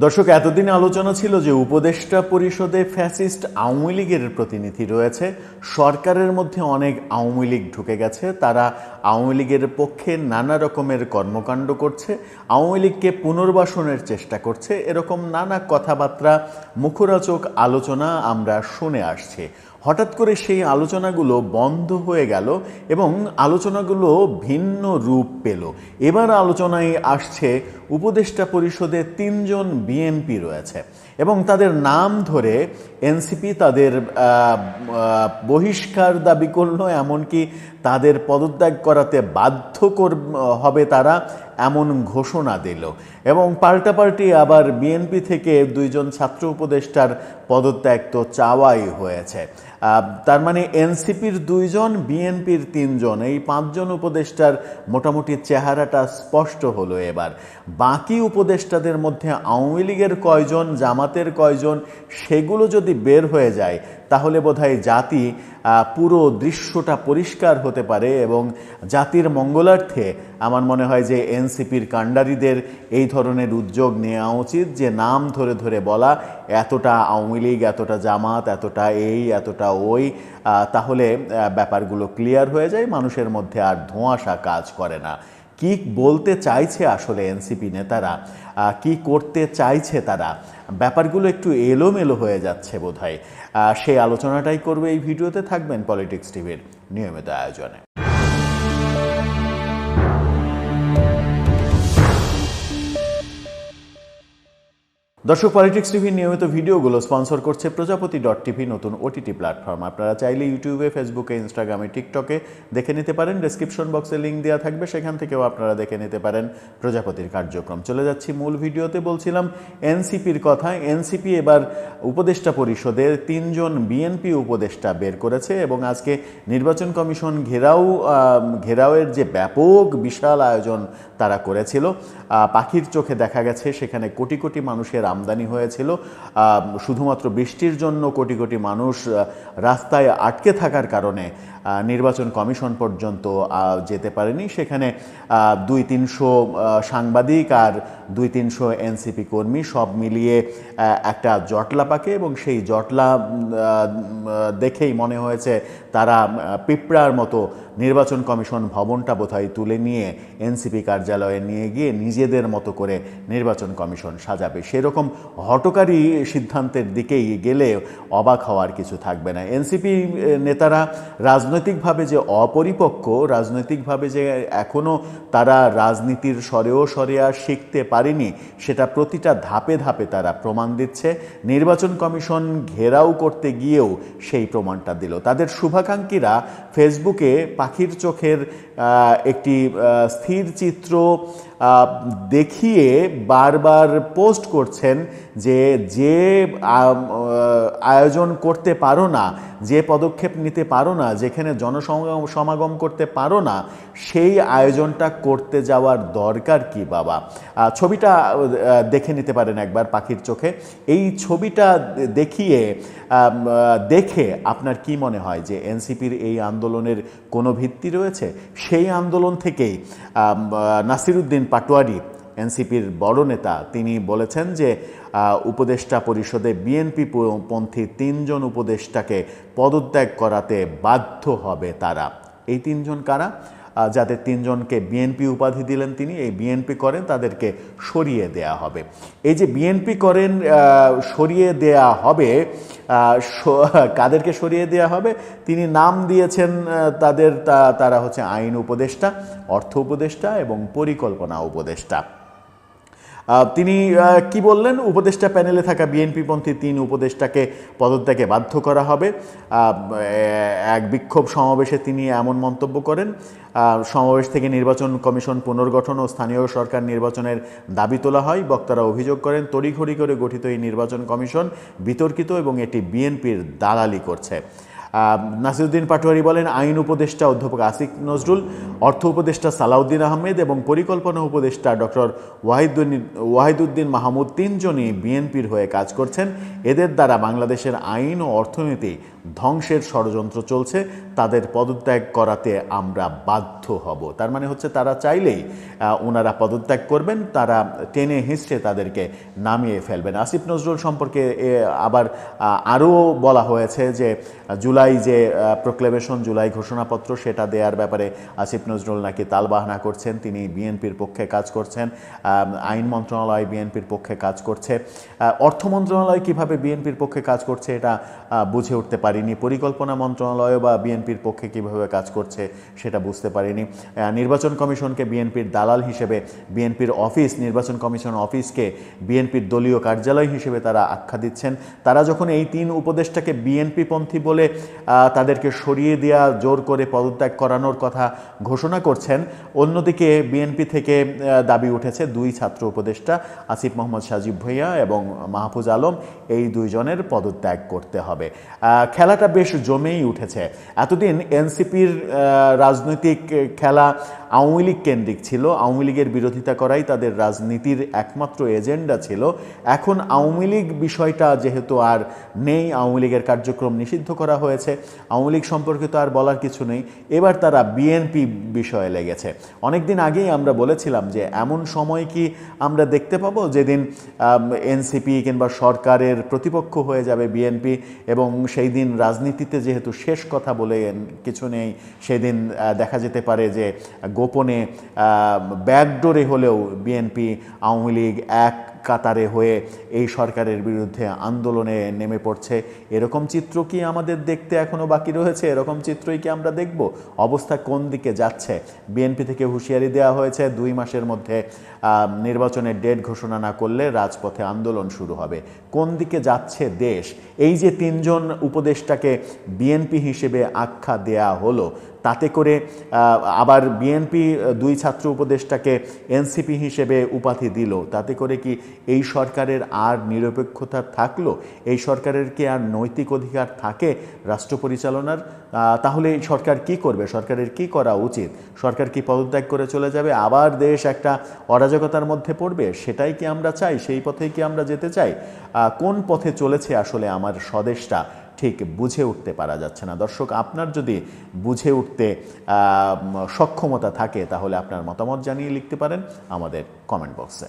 দর্শক, এতদিন আলোচনা ছিল যে উপদেষ্টা পরিষদে ফ্যাসিস্ট আওয়ামী লীগের প্রতিনিধি রয়েছে। সরকারের মধ্যে অনেক আওয়ামী লীগ ঢুকে গেছে, তারা আওয়ামী লীগের পক্ষে নানা রকমের কর্মকাণ্ড করছে, আওয়ামী লীগকে পুনর্বাসনের চেষ্টা করছে, এরকম নানা কথাবার্তা, মুখরোচক আলোচনা আমরা শুনে আসছি। হঠাৎ করে সেই আলোচনাগুলো বন্ধ হয়ে গেল এবং আলোচনাগুলো ভিন্ন রূপ পেল। এবার আলোচনায় আসছে উপদেষ্টা পরিষদে ৩ জন বিএনপি রয়েছে এবং তাদের নাম ধরে এনসিপি তাদের বহিষ্কার দাবি করলো, এমনকি তাদের পদত্যাগ করাতে বাধ্য হবে তারা, এমন ঘোষণা দিল। এবং পাল্টাপাল্টি আবার বিএনপি থেকে 2 জন ছাত্র উপদেষ্টার পদত্যাগ তো চাওয়াই হয়েছে। তার মানে এনসিপির 2 জন, বিএনপির 3 জন, এই 5 জন উপদেষ্টার মোটামুটি চেহারাটা স্পষ্ট হলো। এবার বাকি উপদেষ্টাদের মধ্যে আওয়ামী লীগের কয়জন, জামাতের কয়জন, সেগুলো যদি বের হয়ে যায় তাহলে বোধহয় জাতি পুরো দৃশ্যটা পরিষ্কার হতে পারে এবং জাতির মঙ্গলার্থে আমার মনে হয় যে এনসিপির কাণ্ডারীদের এই ধরনের উদ্যোগ নেওয়া উচিত, যে নাম ধরে ধরে বলা এতটা আওয়ামী লীগ, এতটা জামাত, এতটা এই, এতটা ওই, তাহলে ব্যাপারগুলো ক্লিয়ার হয়ে যায়, মানুষের মধ্যে আর ধোঁয়াশা কাজ করে না। কি বলতে চাইছে আসলে এনসিপি নেতারা, কি করতে চাইছে তারা, ব্যাপারগুলো একটু এলোমেলো হয়ে যাচ্ছে বোধহয়। সেই আলোচনাটাই করবে এই ভিডিওতে। থাকবেন পলিটিক্স টিভির নিয়মিত আয়োজনে। দর্শক, পলিটিক্স টিভির নিয়মিত ভিডিওগুলো স্পন্সর করছে প্রজাপতি.টিভি, নতুন ওটিটি প্ল্যাটফর্ম। আপনারা চাইলে ইউটিউবে, ফেসবুকে, ইনস্টাগ্রামে, টিকটকে দেখে নিতে পারেন। ডেসক্রিপশন বক্সে লিঙ্ক দেওয়া থাকবে, সেখান থেকেও আপনারা দেখে নিতে পারেন প্রজাপতির কার্যক্রম। চলে যাচ্ছি মূল ভিডিওতে। বলছিলাম এনসিপির কথা। এনসিপি এবার উপদেষ্টা পরিষদের 3 জন বিএনপি উপদেষ্টা বের করেছে এবং আজকে নির্বাচন কমিশন ঘেরাওয়ের যে ব্যাপক বিশাল আয়োজন তারা করেছিল, পাখির চোখে দেখা গেছে সেখানে কোটি কোটি মানুষের আমদানি হয়েছিল। শুধুমাত্র বৃষ্টির জন্য কোটি কোটি মানুষ রাস্তায় আটকে থাকার কারণে নির্বাচন কমিশন পর্যন্ত যেতে পারেনি। সেখানে 200-300 সাংবাদিক আর 200-300 এনসিপি কর্মী সব মিলিয়ে একটা জটলা পাকে এবং সেই জটলা দেখেই মনে হয়েছে তারা পিঁপড়ার মতো নির্বাচন কমিশন ভবনটা বোধহয় তুলে নিয়ে এনসিপি কার্যালয়ে নিয়ে গিয়ে নিজেদের মতো করে নির্বাচন কমিশন সাজাবে। সেরকম হঠকারী সিদ্ধান্তের দিকেই গেলে অবাক হওয়ার কিছু থাকবে না। এনসিপি নেতারা রাজনৈতিকভাবে যে অপরিপক্ক, রাজনৈতিকভাবে যে এখনও তারা রাজনীতির সরেও সরে আর শিখতে পারেনি, সেটা প্রতিটা ধাপে ধাপে তারা প্রমাণ দিচ্ছে। নির্বাচন কমিশন ঘেরাও করতে গিয়েও সেই প্রমাণটা দিল। তাদের শুভাকাঙ্ক্ষীরা ফেসবুকে পাখির চোখের একটি স্থির চিত্র দেখিয়ে বারবার পোস্ট করছেন যে আয়োজন করতে পারো না, যে পদক্ষেপ নিতে পারো না, যেখানে জনসমাগম করতে পারো না, সেই আয়োজনটা করতে যাওয়ার দরকার কি বাবা। ছবিটা দেখে নিতে পারেন একবার পাখির চোখে। এই ছবিটা দেখে আপনার কি মনে হয় যে এনসিপির এই আন্দোলনের কোনো ভিত্তি রয়েছে? সেই আন্দোলন থেকেই নাসিরউদ্দিন পাটোয়ারি, এনসিপির বড় নেতা, তিনি বলেছেন যে উপদেষ্টা পরিষদে বিএনপি পন্থী 3 জন উপদেষ্টাকে পদত্যাগ করাতে বাধ্য হবে তারা। এই 3 জন কারা? যাদের 3 জনকে বিএনপি উপাধি দিলেন তিনি, এই বিএনপি করেন, তাদেরকে সরিয়ে দেয়া হবে। এই যে বিএনপি করেন, সরিয়ে দেয়া হবে, কাদেরকে সরিয়ে দেয়া হবে? তিনি নাম দিয়েছেন তারা হচ্ছে আইন উপদেষ্টা, অর্থ উপদেষ্টা এবং পরিকল্পনা উপদেষ্টা। তিনি কি বললেন? উপদেষ্টা প্যানেলে থাকা বিএনপিপন্থী 3 উপদেষ্টাকে পদত্যাগে বাধ্য করা হবে। এক বিক্ষোভ সমাবেশে তিনি এমন মন্তব্য করেন। সমাবেশ থেকে নির্বাচন কমিশন পুনর্গঠন ও স্থানীয় সরকার নির্বাচনের দাবি তোলা হয়। বক্তারা অভিযোগ করেন, তড়িঘড়ি করে গঠিত এই নির্বাচন কমিশন বিতর্কিত এবং এটি বিএনপির দালালি করছে। নাসিরউদ্দিন পাটোয়ারি বলেন, আইন উপদেষ্টা অধ্যাপক আসিফ নজরুল, অর্থ উপদেষ্টা সালাউদ্দিন আহমেদ এবং পরিকল্পনা উপদেষ্টা ডক্টর ওয়াহিদুদ্দিন মাহমুদ 3 জনই বিএনপির হয়ে কাজ করছেন। এদের দ্বারা বাংলাদেশের আইন ও অর্থনীতি ধ্বংসের ষড়যন্ত্র চলছে, তাদের পদত্যাগ করাতে আমরা বাধ্য হব। তার মানে হচ্ছে তারা চাইলেই ওনারা পদত্যাগ করবেন, তারা টেনে হিঁচড়ে তাদেরকে নামিয়ে ফেলবেন। আসিফ নজরুল সম্পর্কে আবার আরও বলা হয়েছে যে জুলাই যে প্রোক্লেমেশন, জুলাই ঘোষণাপত্র, সেটা দেওয়ার ব্যাপারে আসিফ নজরুল নাকি তালবাহানা করছেন, তিনি বিএনপির পক্ষে কাজ করছেন, আইন মন্ত্রণালয় বিএনপির পক্ষে কাজ করছে। অর্থ মন্ত্রণালয় কিভাবে বিএনপির পক্ষে কাজ করছে এটা বুঝে উঠতে পারিনি, পরিকল্পনা মন্ত্রণালয় বা বিএনপির পক্ষে কিভাবে কাজ করছে সেটা বুঝতে পারিনি। নির্বাচন কমিশনকে বিএনপির দালাল হিসেবে, বিএনপির অফিস, নির্বাচন কমিশন অফিসকে বিএনপির দলীয় কার্যালয় হিসেবে তারা আখ্যা দিচ্ছেন। তারা যখন এই 3 উপদেষ্টাকে বিএনপিপন্থী বলে তাদেরকে সরিয়ে দেওয়া, জোর করে পদত্যাগ করানোর কথা ঘোষণা করছেন, অন্যদিকে বিএনপি থেকে দাবি উঠেছে 2 ছাত্র উপদেষ্টা আসিফ মোহাম্মদ সাজিব ভুঁইয়া এবং মাহফুজ আলম, এই 2 জনের পদত্যাগ করতে হবে। খেলাটা বেশ জমেই উঠেছে। এতদিন এনসিপির রাজনৈতিক খেলা আওয়ামী লীগ কেন্দ্রিক ছিল, আওয়ামী লীগের বিরোধিতা করাই তাদের রাজনীতির একমাত্র এজেন্ডা ছিল। এখন আওয়ামী লীগ বিষয়টা যেহেতু আর নেই, আওয়ামী লীগের কার্যক্রম নিষিদ্ধ করা হয়েছে, আওয়ামী লীগ সম্পর্কে তো আর বলার কিছু নেই, এবার তারা বিএনপি বিষয়ে লেগেছে। অনেকদিন আগেই আমরা বলেছিলাম যে এমন সময় কি আমরা দেখতে পাবো যেদিন এনসিপি কিংবা সরকারের প্রতিপক্ষ হয়ে যাবে বিএনপি, এবং সেই দিন রাজনীতিতে যেহেতু শেষ কথা বলে কিছু নেই, সেদিন দেখা যেতে পারে যে গোপনে ব্যাকডোরে হলেও বিএনপি আওয়ামী লীগ এক কাতারে হয়ে এই সরকারের বিরুদ্ধে আন্দোলনে নেমে পড়ছে। এরকম চিত্র কি আমাদের দেখতে এখনও বাকি রয়েছে? এরকম চিত্রই কি আমরা দেখব? অবস্থা কোন দিকে যাচ্ছে? বিএনপি থেকে হুঁশিয়ারি দেওয়া হয়েছে 2 মাসের মধ্যে নির্বাচনের ডেট ঘোষণা না করলে রাজপথে আন্দোলন শুরু হবে। কোন দিকে যাচ্ছে দেশ? এই যে 3 জন উপদেষ্টাকে বিএনপি হিসেবে আখ্যা দেয়া হলো, তাতে করে আবার বিএনপি 2 ছাত্র উপদেষ্টাকে এনসিপি হিসেবে উপাধি দিল, তাতে করে কি এই সরকারের আর নিরপেক্ষতা থাকলো? এই সরকারের কি আর নৈতিক অধিকার থাকে রাষ্ট্র পরিচালনার? তাহলে এই সরকার কি করবে? সরকারের কি করা উচিত? সরকার কি পদত্যাগ করে চলে যাবে? আবার দেশ একটা অরাজকতার মধ্যে পড়বে? সেটাই কি আমরা চাই? সেই পথেই কি আমরা যেতে চাই? কোন পথে চলেছে আসলে আমার স্বদেশটা ঠিক বুঝে উঠতে পারা যাচ্ছে না। দর্শক, আপনার যদি বুঝে উঠতে সক্ষমতা থাকে তাহলে আপনার মতামত জানিয়ে লিখতে পারেন আমাদের কমেন্ট বক্সে।